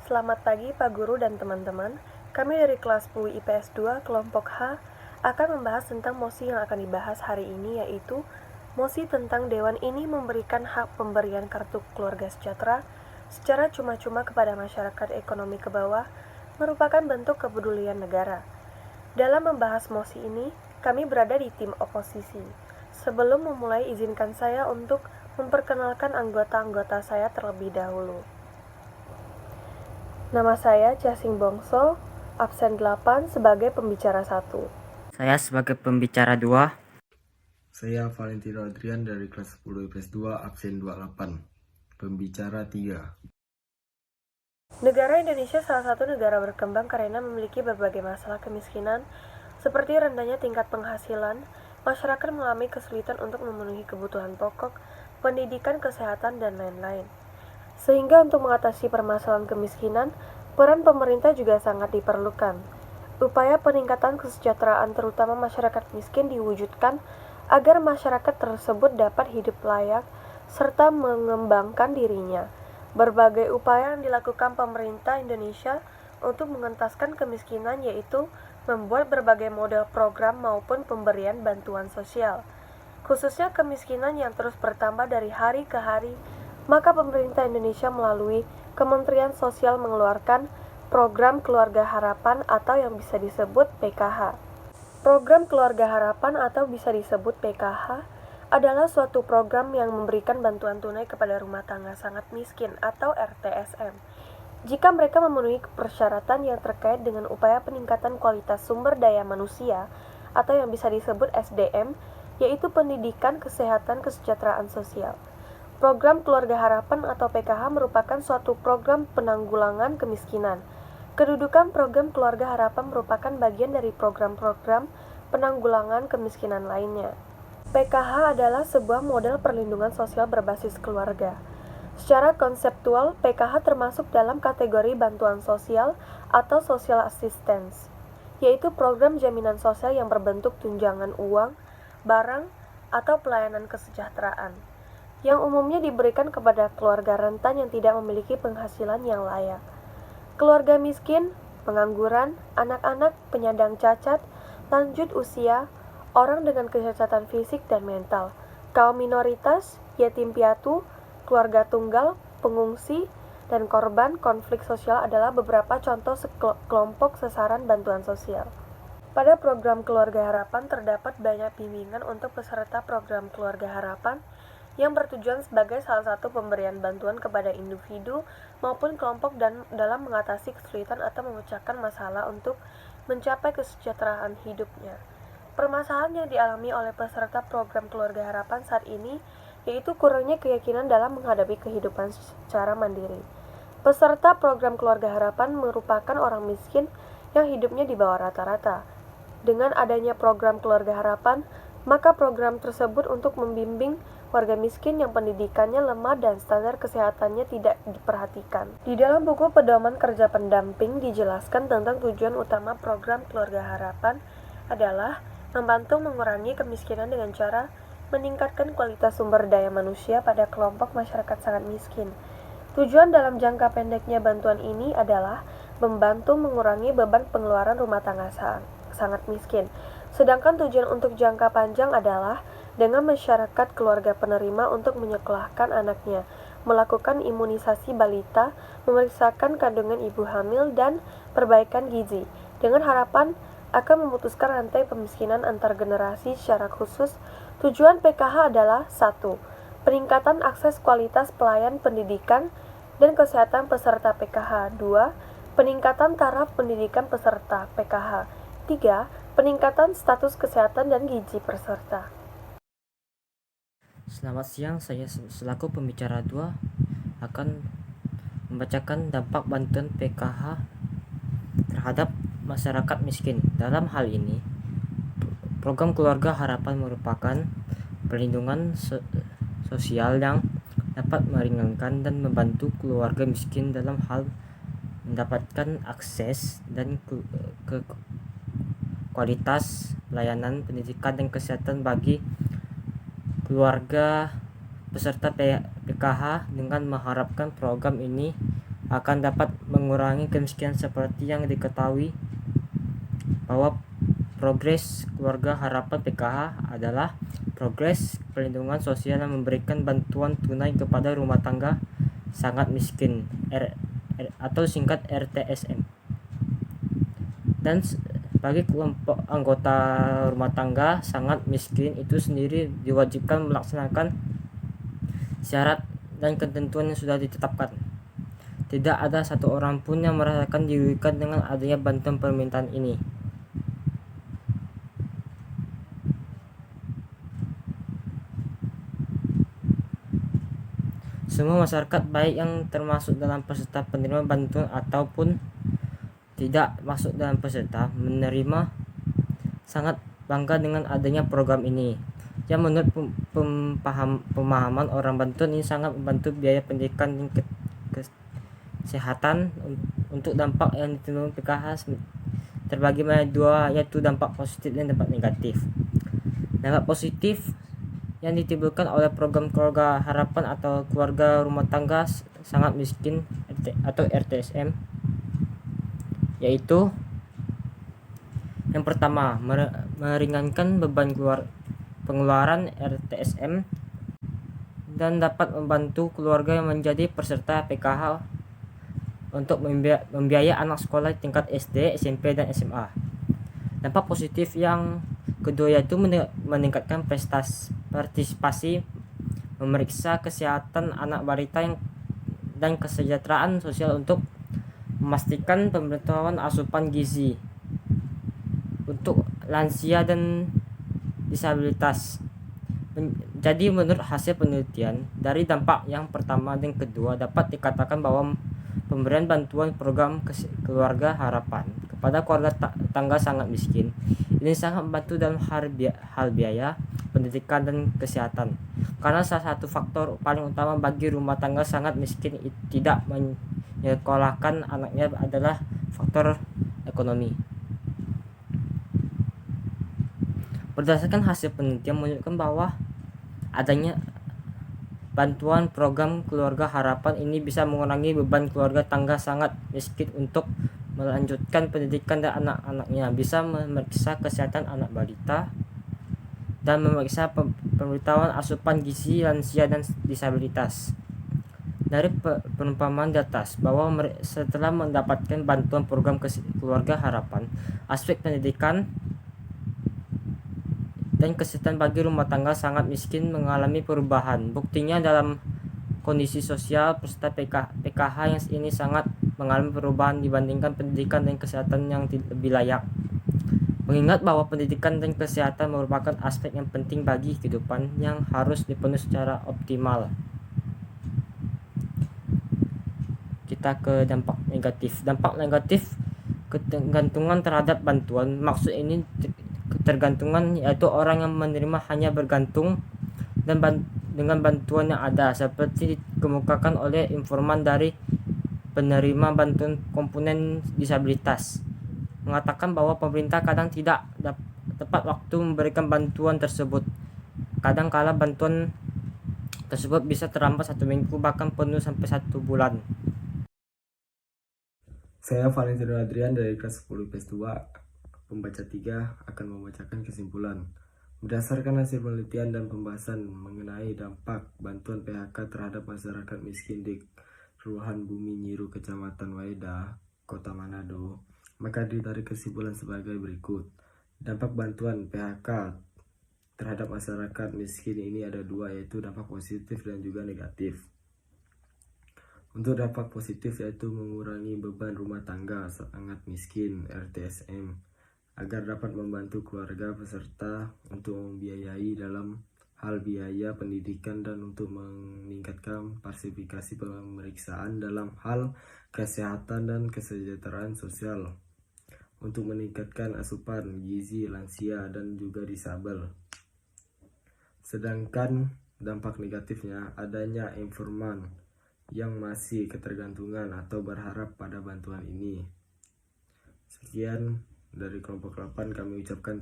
Selamat pagi Pak Guru dan teman-teman. Kami dari kelas 10 IPS 2 kelompok H akan membahas tentang mosi yang akan dibahas hari ini, yaitu mosi tentang Dewan ini memberikan hak pemberian kartu keluarga sejahtera secara cuma-cuma kepada masyarakat ekonomi ke bawah merupakan bentuk kepedulian negara. Dalam membahas mosi ini, kami berada di tim oposisi. Sebelum memulai, izinkan saya untuk memperkenalkan anggota-anggota saya terlebih dahulu. Nama saya Jasing Bongso, absen 8 sebagai pembicara 1. Saya sebagai pembicara 2. Saya Valentino Adrian dari kelas 10 IPS 2, absen 28, pembicara 3. Negara Indonesia salah satu negara berkembang karena memiliki berbagai masalah kemiskinan, seperti rendahnya tingkat penghasilan, masyarakat mengalami kesulitan untuk memenuhi kebutuhan pokok, pendidikan, kesehatan, dan lain-lain. Sehingga untuk mengatasi permasalahan kemiskinan, peran pemerintah juga sangat diperlukan. Upaya peningkatan kesejahteraan terutama masyarakat miskin diwujudkan agar masyarakat tersebut dapat hidup layak serta mengembangkan dirinya. Berbagai upaya yang dilakukan pemerintah Indonesia untuk mengentaskan kemiskinan yaitu membuat berbagai model program maupun pemberian bantuan sosial. Khususnya kemiskinan yang terus bertambah dari hari ke hari, maka pemerintah Indonesia melalui Kementerian Sosial mengeluarkan Program Keluarga Harapan atau yang bisa disebut PKH. Program Keluarga Harapan atau bisa disebut PKH adalah suatu program yang memberikan bantuan tunai kepada rumah tangga sangat miskin atau RTSM. Jika mereka memenuhi persyaratan yang terkait dengan upaya peningkatan kualitas sumber daya manusia atau yang bisa disebut SDM, yaitu pendidikan, kesehatan, kesejahteraan sosial. Program Keluarga Harapan atau PKH merupakan suatu program penanggulangan kemiskinan. Kedudukan program Keluarga Harapan merupakan bagian dari program-program penanggulangan kemiskinan lainnya. PKH adalah sebuah model perlindungan sosial berbasis keluarga. Secara konseptual, PKH termasuk dalam kategori bantuan sosial atau social assistance, yaitu program jaminan sosial yang berbentuk tunjangan uang, barang, atau pelayanan kesejahteraan yang umumnya diberikan kepada keluarga rentan yang tidak memiliki penghasilan yang layak. Keluarga miskin, pengangguran, anak-anak penyandang cacat, lanjut usia, orang dengan kecacatan fisik dan mental, kaum minoritas, yatim piatu, keluarga tunggal, pengungsi, dan korban konflik sosial adalah beberapa contoh kelompok sasaran bantuan sosial. Pada program Keluarga Harapan terdapat banyak bimbingan untuk peserta program Keluarga Harapan yang bertujuan sebagai salah satu pemberian bantuan kepada individu maupun kelompok dan dalam mengatasi kesulitan atau memecahkan masalah untuk mencapai kesejahteraan hidupnya. Permasalahan yang dialami oleh peserta program Keluarga Harapan saat ini yaitu kurangnya keyakinan dalam menghadapi kehidupan secara mandiri. Peserta program Keluarga Harapan merupakan orang miskin yang hidupnya di bawah rata-rata. Dengan adanya program Keluarga Harapan, maka program tersebut untuk membimbing warga miskin yang pendidikannya lemah dan standar kesehatannya tidak diperhatikan. Di dalam buku Pedoman Kerja Pendamping dijelaskan tentang tujuan utama program Keluarga Harapan adalah membantu mengurangi kemiskinan dengan cara meningkatkan kualitas sumber daya manusia pada kelompok masyarakat sangat miskin. Tujuan dalam jangka pendeknya bantuan ini adalah membantu mengurangi beban pengeluaran rumah tangga sangat miskin. Sedangkan tujuan untuk jangka panjang adalah dengan masyarakat keluarga penerima untuk menyekolahkan anaknya, melakukan imunisasi balita, memeriksakan kandungan ibu hamil, dan perbaikan gizi, dengan harapan akan memutuskan rantai pemiskinan antar generasi secara khusus. Tujuan PKH adalah 1. Peningkatan akses kualitas pelayan pendidikan dan kesehatan peserta PKH. 2. Peningkatan taraf pendidikan peserta PKH. 3. Peningkatan status kesehatan dan gizi peserta. Selamat siang, saya selaku pembicara 2 akan membacakan dampak bantuan PKH terhadap masyarakat miskin. Dalam hal ini, program Keluarga Harapan merupakan perlindungan sosial yang dapat meringankan dan membantu keluarga miskin dalam hal mendapatkan akses dan ke kualitas pelayanan pendidikan dan kesehatan bagi keluarga peserta PKH dengan mengharapkan program ini akan dapat mengurangi kemiskinan seperti yang diketahui bahwa progres keluarga harapan PKH adalah progres perlindungan sosial yang memberikan bantuan tunai kepada rumah tangga sangat miskin atau singkat RTSM. Dan bagi kelompok anggota rumah tangga sangat miskin itu sendiri diwajibkan melaksanakan syarat dan ketentuan yang sudah ditetapkan. Tidak ada satu orang pun yang merasakan dirugikan dengan adanya bantuan permintaan ini. Semua masyarakat baik yang termasuk dalam peserta penerima bantuan ataupun tidak masuk dalam peserta menerima sangat bangga dengan adanya program ini. Yang menurut pemahaman orang bantuan ini sangat membantu biaya pendidikan dan kesehatan. Untuk dampak yang ditimbulkan PKH terbagi menjadi dua, yaitu dampak positif dan dampak negatif. Dampak positif yang ditimbulkan oleh program keluarga harapan atau keluarga rumah tangga sangat miskin atau RTSM, yaitu yang pertama, meringankan beban pengeluaran RTSM dan dapat membantu keluarga yang menjadi peserta PKH untuk membiayai anak sekolah tingkat SD, SMP, dan SMA. Dampak positif yang kedua yaitu meningkatkan partisipasi memeriksa kesehatan anak balita dan kesejahteraan sosial untuk memastikan pemberitahuan asupan gizi untuk lansia dan disabilitas. Jadi menurut hasil penelitian dari dampak yang pertama dan kedua dapat dikatakan bahwa pemberian bantuan program keluarga harapan kepada keluarga tangga sangat miskin ini sangat membantu dalam hal biaya pendidikan dan kesehatan, karena salah satu faktor paling utama bagi rumah tangga sangat miskin tidak menyekolahkan anaknya adalah faktor ekonomi. Berdasarkan hasil penelitian menunjukkan bahwa adanya bantuan program keluarga harapan ini bisa mengurangi beban keluarga tangga sangat miskin untuk melanjutkan pendidikan dan anak-anaknya, bisa memeriksa kesehatan anak balita dan memeriksa pemberitahuan asupan gizi lansia dan disabilitas. Dari perumpamaan di atas bahwa setelah mendapatkan bantuan program keluarga harapan, aspek pendidikan dan kesehatan bagi rumah tangga sangat miskin mengalami perubahan. Buktinya dalam kondisi sosial peserta PKH yang ini sangat mengalami perubahan dibandingkan pendidikan dan kesehatan yang lebih layak. Mengingat bahwa pendidikan dan kesehatan merupakan aspek yang penting bagi kehidupan yang harus dipenuhi secara optimal. Kita ke dampak negatif. Dampak negatif ketergantungan terhadap bantuan. Maksud ini ketergantungan yaitu orang yang menerima hanya bergantung dengan bantuan yang ada, seperti dikemukakan oleh informan dari penerima bantuan komponen disabilitas, mengatakan bahwa pemerintah kadang tidak tepat waktu memberikan bantuan tersebut. Kadang kala bantuan tersebut bisa terlambat 1 minggu bahkan penuh sampai 1 bulan. Saya Valentino Adrian dari kelas 10 IPS 2, pembaca 3 akan membacakan kesimpulan. Berdasarkan hasil penelitian dan pembahasan mengenai dampak bantuan PHK terhadap masyarakat miskin di Kelurahan Bumi Nyiru, Kecamatan Waida, Kota Manado, maka ditarik kesimpulan sebagai berikut. Dampak bantuan PHK terhadap masyarakat miskin ini ada dua, yaitu dampak positif dan juga negatif. Untuk dampak positif yaitu mengurangi beban rumah tangga sangat miskin RTSM, agar dapat membantu keluarga peserta untuk membiayai dalam hal biaya pendidikan dan untuk meningkatkan partisipasi pemeriksaan dalam hal kesehatan dan kesejahteraan sosial, untuk meningkatkan asupan gizi lansia dan juga disabel. Sedangkan dampak negatifnya adanya informan yang masih ketergantungan atau berharap pada bantuan ini. Sekian dari kelompok 8, kami ucapkan